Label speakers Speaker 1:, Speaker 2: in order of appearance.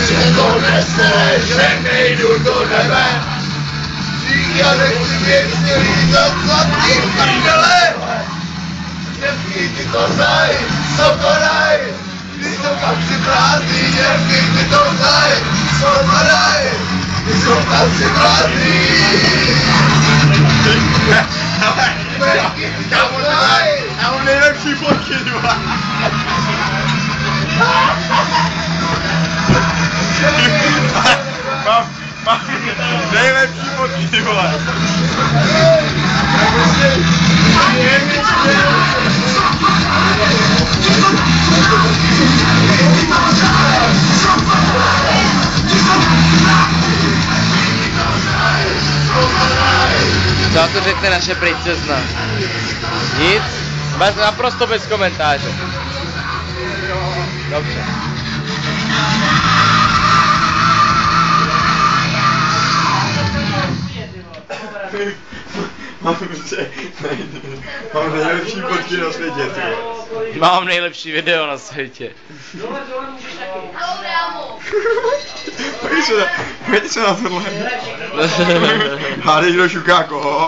Speaker 1: že to nese, že nejdu do nebe. Já nechci věčně lítat sladký prdele. Děvky ti to znají, co to dají. Když to pak přichází, děvky ti to znají, co to dají. Když to pak přichází. Děvky ti to znají.
Speaker 2: Já mám nejlepší fotky, dva. Mám nejlepší fotky, ty vole.
Speaker 3: Co to řekne naše princezna? Nic? Naprosto bez komentáře. Dobře.
Speaker 2: Mám nejlepší fotky na světě, ty.
Speaker 3: Mám nejlepší video na světě.
Speaker 2: Pojď se na tohle. Hádej, kdo šuká koho.